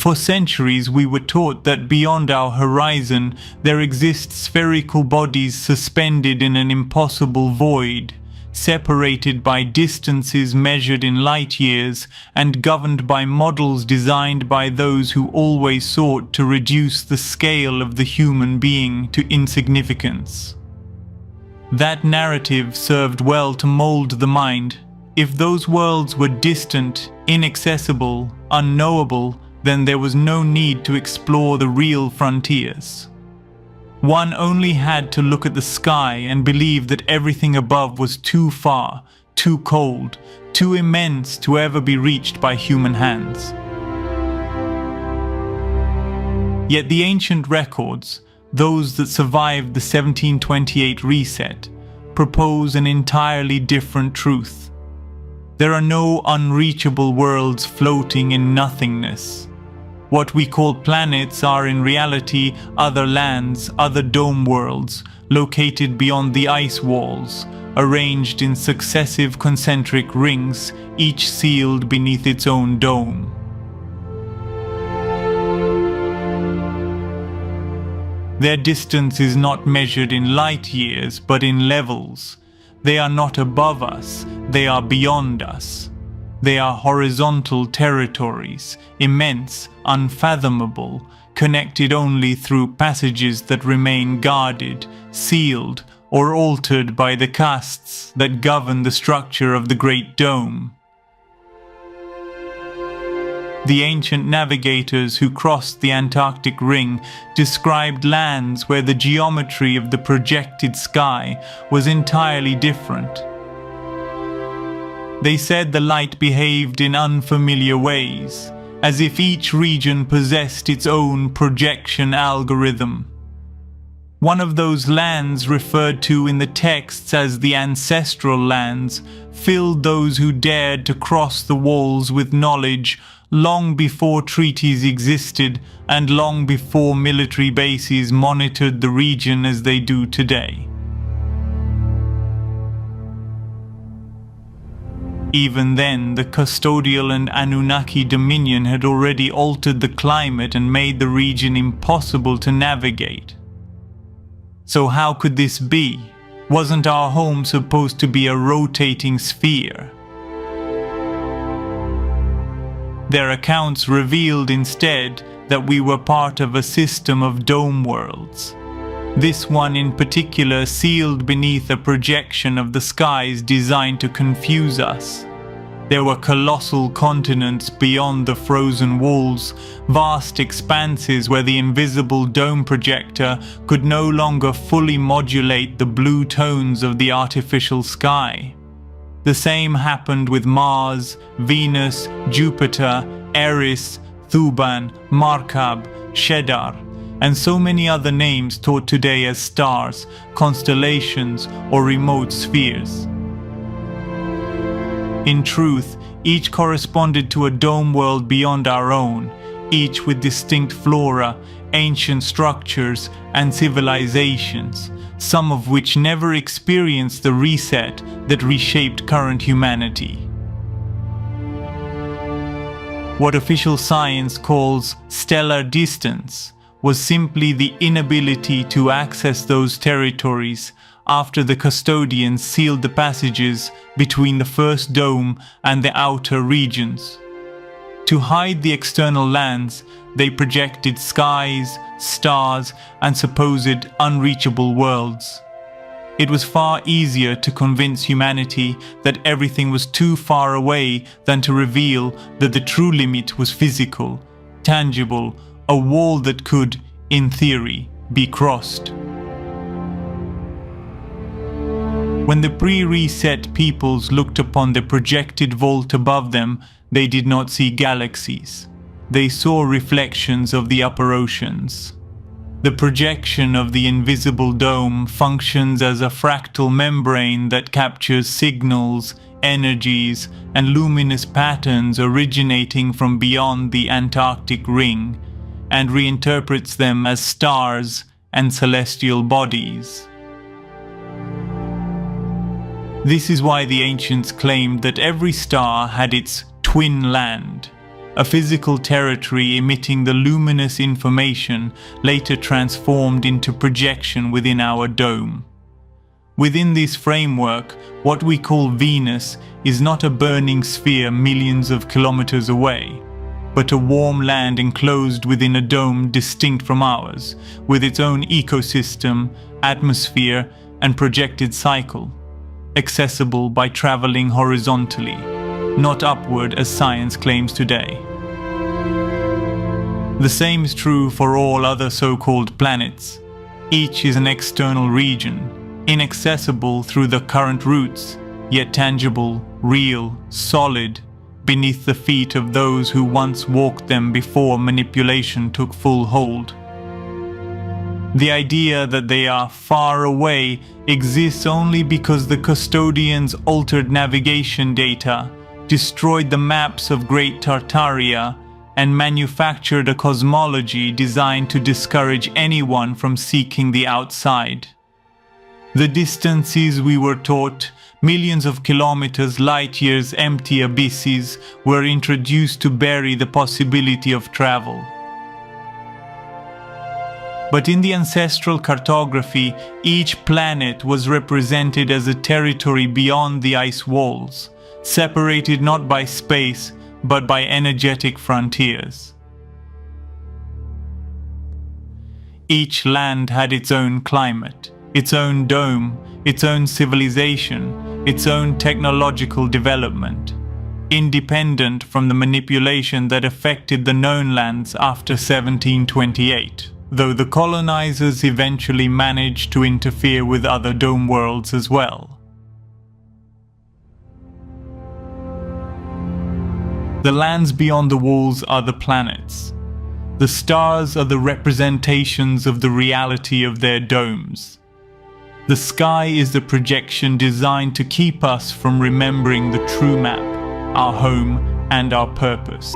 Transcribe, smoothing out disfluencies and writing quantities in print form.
For centuries we were taught that beyond our horizon there exist spherical bodies suspended in an impossible void, separated by distances measured in light years and governed by models designed by those who always sought to reduce the scale of the human being to insignificance. That narrative served well to mold the mind. If those worlds were distant, inaccessible, unknowable, then there was no need to explore the real frontiers. One only had to look at the sky and believe that everything above was too far, too cold, too immense to ever be reached by human hands. Yet the ancient records, those that survived the 1728 reset, propose an entirely different truth. There are no unreachable worlds floating in nothingness. What we call planets are in reality other lands, other dome worlds, located beyond the ice walls, arranged in successive concentric rings, each sealed beneath its own dome. Their distance is not measured in light years, but in levels. They are not above us, they are beyond us. They are horizontal territories, immense, unfathomable, connected only through passages that remain guarded, sealed, or altered by the castes that govern the structure of the Great Dome. The ancient navigators who crossed the Antarctic Ring described lands where the geometry of the projected sky was entirely different. They said the light behaved in unfamiliar ways, as if each region possessed its own projection algorithm. One of those lands referred to in the texts as the ancestral lands filled those who dared to cross the walls with knowledge long before treaties existed and long before military bases monitored the region as they do today. Even then, the custodial and Anunnaki dominion had already altered the climate and made the region impossible to navigate. So how could this be? Wasn't our home supposed to be a rotating sphere? Their accounts revealed instead that we were part of a system of dome worlds. This one in particular sealed beneath a projection of the skies designed to confuse us. There were colossal continents beyond the frozen walls, vast expanses where the invisible dome projector could no longer fully modulate the blue tones of the artificial sky. The same happened with Mars, Venus, Jupiter, Eris, Thuban, Markab, Shedar, and so many other names taught today as stars, constellations, or remote spheres. In truth, each corresponded to a dome world beyond our own, each with distinct flora, ancient structures, and civilizations, some of which never experienced the reset that reshaped current humanity. What official science calls stellar distance was simply the inability to access those territories after the custodians sealed the passages between the first dome and the outer regions. To hide the external lands, they projected skies, stars, and supposed unreachable worlds. It was far easier to convince humanity that everything was too far away than to reveal that the true limit was physical, tangible, a wall that could, in theory, be crossed. When the pre-reset peoples looked upon the projected vault above them, they did not see galaxies. They saw reflections of the upper oceans. The projection of the invisible dome functions as a fractal membrane that captures signals, energies, and luminous patterns originating from beyond the Antarctic Ring, and reinterprets them as stars and celestial bodies. This is why the ancients claimed that every star had its twin land, a physical territory emitting the luminous information later transformed into projection within our dome. Within this framework, what we call Venus is not a burning sphere millions of kilometers away, but a warm land enclosed within a dome distinct from ours, with its own ecosystem, atmosphere, and projected cycle, accessible by traveling horizontally, not upward as science claims today. The same is true for all other so-called planets. Each is an external region, inaccessible through the current routes, yet tangible, real, solid, beneath the feet of those who once walked them before manipulation took full hold. The idea that they are far away exists only because the custodians altered navigation data, destroyed the maps of Great Tartaria, and manufactured a cosmology designed to discourage anyone from seeking the outside. The distances we were taught, millions of kilometers, light years, empty abysses, were introduced to bury the possibility of travel. But in the ancestral cartography, each planet was represented as a territory beyond the ice walls, separated not by space, but by energetic frontiers. Each land had its own climate, its own dome, its own civilization, its own technological development, independent from the manipulation that affected the known lands after 1728, though the colonizers eventually managed to interfere with other dome worlds as well. The lands beyond the walls are the planets. The stars are the representations of the reality of their domes. The sky is the projection designed to keep us from remembering the true map, our home, and our purpose.